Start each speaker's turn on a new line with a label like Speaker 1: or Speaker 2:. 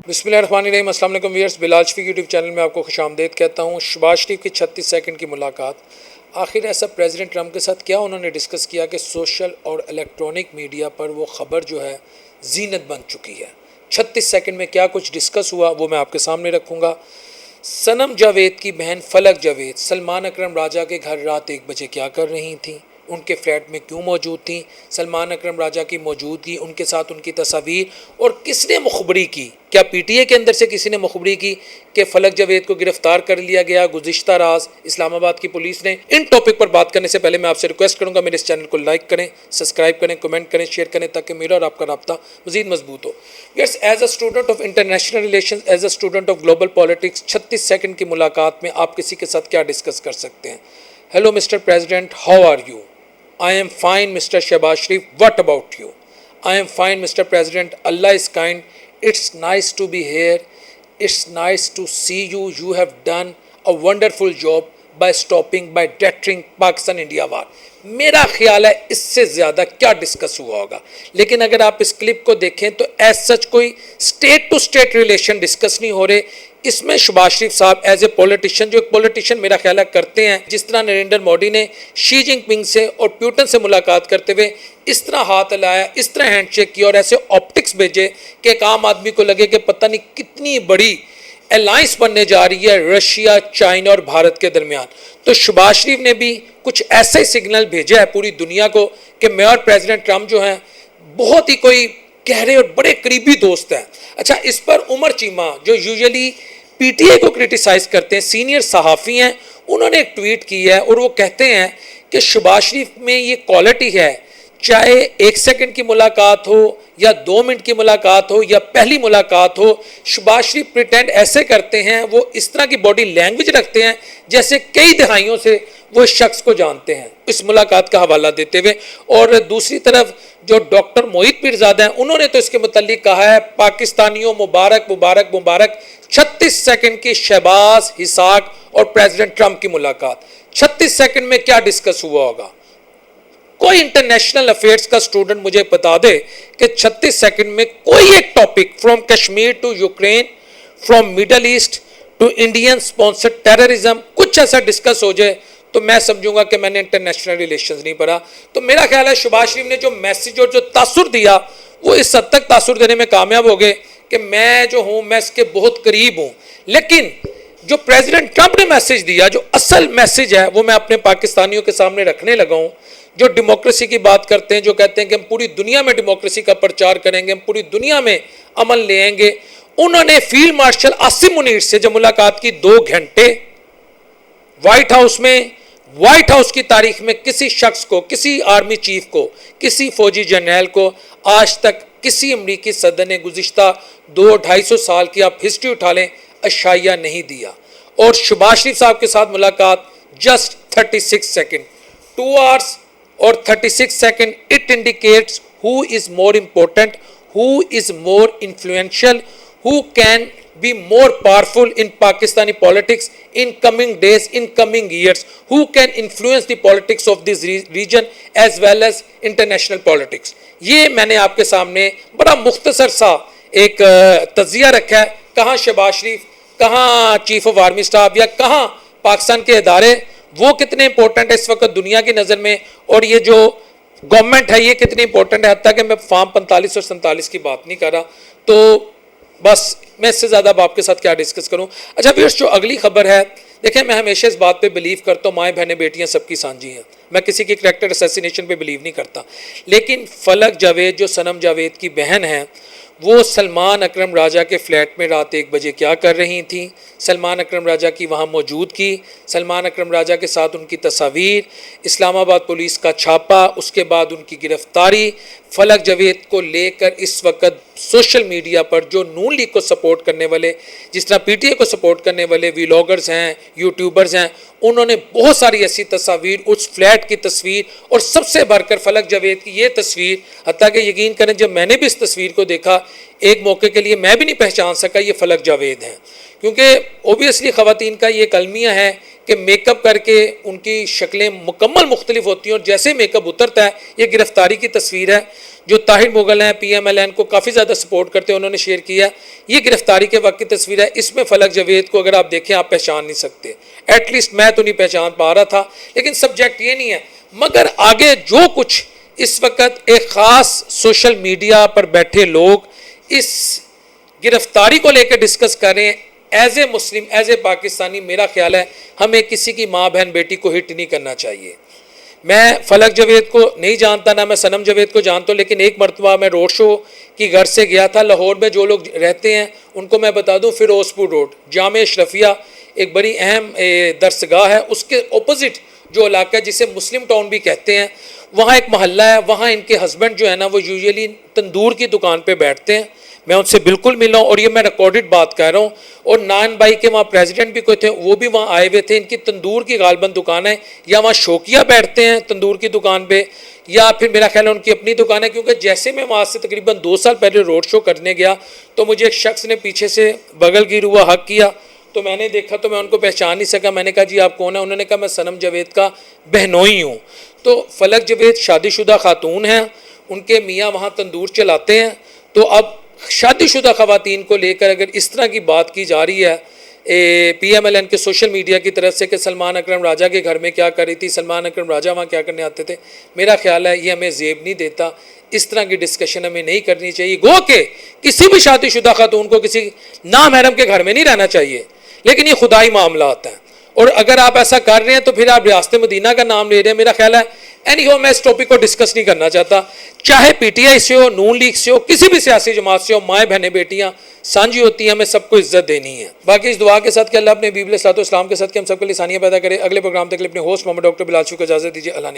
Speaker 1: बिस्मिल्लाहिर्रहमानिर्रहीम। अस्सलाम वालेकुम viewers, Bilal Shafiq YouTube channel में आपको खुशामदीद कहता हूँ। शहबाज शरीफ की 36 सेकंड की मुलाकात, आखिर ऐसा प्रेसिडेंट ट्रंप के साथ क्या उन्होंने डिस्कस किया कि सोशल और इलेक्ट्रॉनिक मीडिया पर वो ख़बर जो है जीनत बन चुकी है। 36 सेकंड में क्या कुछ डिस्कस हुआ वो मैं आपके सामने रखूँगा। सनम जावेद की बहन फलक जावेद सलमान अकरम राजा के घर रात 1 बजे क्या कर रही थी, उनके फ्लैट में क्यों मौजूद थी, सलमान अकरम राजा की मौजूदगी, उनके साथ उनकी तस्वीर, और किसने मुखबरी की, क्या पीटीए के अंदर से किसी ने मुखबरी की कि फलक जावेद को गिरफ्तार कर लिया गया गुज़िश्ता रात इस्लामाबाद की पुलिस ने। इन टॉपिक पर बात करने से पहले मैं आपसे रिक्वेस्ट करूंगा मेरे इस चैनल को लाइक करें, सब्सक्राइब करें, कमेंट करें, शेयर करें, ताकि मेरा और आपका राब्ता मज़ीद मजबूत हो। Yes, as a student of international relation, as a student of global politics, 36 second की मुलाकात में आप किसी के साथ क्या डिस्कस कर सकते हैं। Hello mister president, how are you? I am fine, Mr. Shehbaz Sharif. What about you? I am fine, Mr. President. Allah is kind. It's nice to be here. It's nice to see you. You have done a wonderful job by stopping, by deterring Pakistan-India war. मेरा ख्याल है इससे ज़्यादा क्या discuss हुआ होगा। लेकिन अगर आप इस क्लिप को देखें तो एज सच कोई state to state relation discuss नहीं हो रहे। इसमें शहबाज शरीफ साहब एज ए पॉलिटिशियन, जो एक पॉलिटिशियन मेरा ख्याल है करते हैं, जिस तरह नरेंद्र मोदी ने शी जिनपिंग से और प्यूटन से मुलाकात करते हुए इस तरह हाथ हिलाया, इस तरह हैंडशेक किया और ऐसे ऑप्टिक्स भेजे कि एक आम आदमी को लगे कि पता नहीं कितनी बड़ी अलायंस बनने जा रही है रशिया, चाइना और भारत के दरमियान। तो शहबाज शरीफ ने भी कुछ ऐसा ही सिग्नल भेजा है पूरी दुनिया को कि मैं और प्रेसिडेंट ट्रंप जो हैं बहुत ही कोई गहरे और बड़े करीबी दोस्त हैं। अच्छा, इस पर उमर चीमा जो यूजुअली पीटीए को क्रिटिसाइज करते हैं, सीनियर सहाफ़ी हैं, उन्होंने एक ट्वीट की है और वो कहते हैं कि शहबाज शरीफ में ये क्वालिटी है, चाहे 1 सेकंड की मुलाकात हो या 2 मिनट की मुलाकात हो या पहली मुलाकात हो, शहबाज शरीफ प्रिटेंड ऐसे करते हैं, वो इस तरह की बॉडी लैंग्वेज रखते हैं जैसे कई दहाइयों से वो शख्स को जानते हैं, इस मुलाकात का हवाला देते हुए। और दूसरी तरफ जो डॉक्टर मोहित पीरजादा हैं, उन्होंने तो इसके मुताल्लिक कहा है, पाकिस्तानियों मुबारक मुबारक मुबारक। 36 सेकंड की शहबाज, हिसाक और प्रेसिडेंट ट्रंप की मुलाकात, 36 सेकंड में क्या डिस्कस हुआ होगा। कोई इंटरनेशनल अफेयर्स का स्टूडेंट मुझे बता दे कि 36 सेकंड में कोई एक topic, from Kashmir to Ukraine, from middle east to Indian sponsored terrorism, कुछ ऐसा डिस्कस हो जाए तो मैं समझूंगा कि मैंने इंटरनेशनल रिलेशंस नहीं पढ़ा। तो मेरा ख्याल है शहबाज शरीफ ने जो मैसेज और जो तासुर दिया वो इस हद तक तासुर देने में कामयाब हो गए कि मैं जो हूं मैं इसके बहुत करीब हूं। लेकिन जो प्रेसिडेंट ट्रंप ने मैसेज दिया, जो असल मैसेज है, वो मैं अपने पाकिस्तानियों के सामने रखने लगा हूं, जो डेमोक्रेसी की बात करते हैं, जो कहते हैं कि हम पूरी दुनिया में डेमोक्रेसी का प्रचार करेंगे, हम पूरी दुनिया में अमन ले आएंगे। उन्होंने फील्ड मार्शल आसिम मुनीर से जब मुलाकात की 2 घंटे व्हाइट हाउस में, व्हाइट हाउस की तारीख में किसी शख्स को, किसी आर्मी चीफ को, किसी फौजी जनरल को आज तक किसी अमरीकी सदर ने गुज़िश्ता 200-250 साल की आप हिस्ट्री उठा लें अशाया नहीं दिया। और शहबाज शरीफ साहब के साथ मुलाकात जस्ट 36 सेकंड, 2 आवर्स और 36 second. It indicates who is more important, who is more influential, who can be more powerful in Pakistani politics in coming days, in coming years, who can influence the politics of this region as well as international politics। ये मैंने आपके सामने बड़ा मुख्तसर सा एक तज़िया रखा है। कहाँ शहबाज शरीफ, कहाँ चीफ ऑफ आर्मी स्टाफ या कहाँ पाकिस्तान के इदारे, वो कितने इंपॉर्टेंट है इस वक्त दुनिया की नज़र में, और ये जो गवर्नमेंट है ये कितनी इंपॉर्टेंट है। हत्ता कि मैं फार्म 45 और 47 की बात नहीं कर रहा, तो बस मैं इससे ज़्यादा अब आपके साथ क्या डिस्कस करूं। अच्छा व्यूअर्स, जो अगली खबर है, देखें मैं हमेशा इस बात पे बिलीव करता हूँ, माएँ बहनें बेटियाँ सबकी सांझी हैं, मैं किसी की करैक्टर असैसिनेशन पे बिलीव नहीं करता। लेकिन फलक जावेद जो सनम जावेद की बहन है, वो सलमान अकरम राजा के फ्लैट में रात 1 बजे क्या कर रही थी, सलमान अकरम राजा की वहाँ मौजूदगी, सलमान अकरम राजा के साथ उनकी तस्वीर, इस्लामाबाद पुलिस का छापा, उसके बाद उनकी गिरफ्तारी। फलक जावेद को लेकर इस वक्त सोशल मीडिया पर जो नून लीग को सपोर्ट करने वाले, जिस तरह पीटीए को सपोर्ट करने वाले व्लॉगर्स हैं, यूट्यूबर्स हैं, उन्होंने बहुत सारी ऐसी तस्वीर, उस फ्लैट की तस्वीर और सबसे बढ़कर फलक जावेद की ये तस्वीर, हत्ता कि यकीन करें जब मैंने भी इस तस्वीर को देखा एक मौके के लिए मैं भी नहीं पहचान सका ये फलक जावेद हैं, क्योंकि ओबियसली ख़वातीन का ये कलमिया है कि मेकअप करके उनकी शक्लें मुकम्मल मुख्तलिफ होती हैं और जैसे मेकअप उतरता है, ये गिरफ्तारी की तस्वीर है जो ताहिर मुगल हैं PMLN को काफ़ी ज़्यादा सपोर्ट करते हैं, उन्होंने शेयर किया। ये गिरफ्तारी के वक्त की तस्वीर है। इसमें फलक जावेद को अगर आप देखें आप पहचान नहीं सकते, एटलीस्ट मैं तो नहीं पहचान पा रहा था, लेकिन सब्जेक्ट ये नहीं है। मगर आगे जो कुछ इस वक्त एक ख़ास सोशल मीडिया पर बैठे लोग इस गिरफ्तारी को लेकर डिस्कस कर रहे हैं, as a Muslim, as a Pakistani, मेरा ख्याल है हमें किसी की माँ बहन बेटी को हिट नहीं करना चाहिए। मैं फलक जावेद को नहीं जानता, ना मैं सनम जावेद को जानता हूँ, लेकिन एक मरतबा मैं रोड शो की घर से गया था। लाहौर में जो लोग रहते हैं उनको मैं बता दूँ, फिरोजपुर रोड जामे अशरफिया एक बड़ी अहम दरसगाह है, उसके अपोजिट जो इलाका है जिसे मुस्लिम टाउन भी कहते हैं, वहाँ एक मोहल्ला है। वहाँ इनके हस्बैंड जो है ना वो यूजुअली तंदूर की दुकान पे बैठते हैं। मैं उनसे बिल्कुल मिला हूँ और ये मैं रिकॉर्डेड बात कर रहा हूँ। और नान भाई के वहाँ प्रेसिडेंट भी कोई थे, वो भी वहाँ आए हुए थे। इनकी तंदूर की गालबन दुकान है, या वहाँ शौकिया बैठते हैं तंदूर की दुकान पे, या फिर मेरा ख्याल है उनकी अपनी दुकान है। क्योंकि जैसे मैं वहाँ से तकरीबन 2 साल पहले रोड शो करने गया तो मुझे एक शख्स ने पीछे से बगल गिर हुआ हक किया, तो मैंने देखा तो मैं उनको पहचान नहीं सका। मैंने कहा जी आप कौन है? उन्होंने कहा मैं सनम जावेद का बहनोई हूँ। तो फलक जावेद शादीशुदा खातून हैं, उनके मियाँ वहाँ तंदूर चलाते हैं। तो अब शादीशुदा ख़वातीन को लेकर अगर इस तरह की बात की जा रही है PMLN के सोशल मीडिया की तरफ से कि सलमान अकरम राजा के घर में क्या कर रही थी, सलमान अकरम राजा वहाँ क्या करने आते थे, मेरा ख्याल है ये हमें ज़ेब नहीं देता। इस तरह की डिस्कशन हमें नहीं करनी चाहिए। गो के किसी भी शादीशुदा खातून को किसी नामहरम के घर में नहीं रहना चाहिए, लेकिन ये खुदाई मामला आता है। और अगर आप ऐसा कर रहे हैं तो फिर आप रियासत मदीना का नाम ले रहे हैं। मेरा ख्याल है एनीहो मैं इस टॉपिक को डिस्कस नहीं करना चाहता। चाहे PTI से हो, नून लीग से हो, किसी भी सियासी जमात से हो, माएँ बहनें बेटियाँ सांझी होती हैं, हमें सबको इज्जत देनी है। बाकी इस दुआ के साथ कि अल्लाह अपने बीबी अलैहिस्सलातु वस्सलाम के साथ कि हम सबके लिए आसानियाँ पैदा करे। अगले प्रोग्राम तक अपने होस्ट मोहम्मद डॉक्टर बिलाल शू को इजाज़त दीजिए। अल्लाह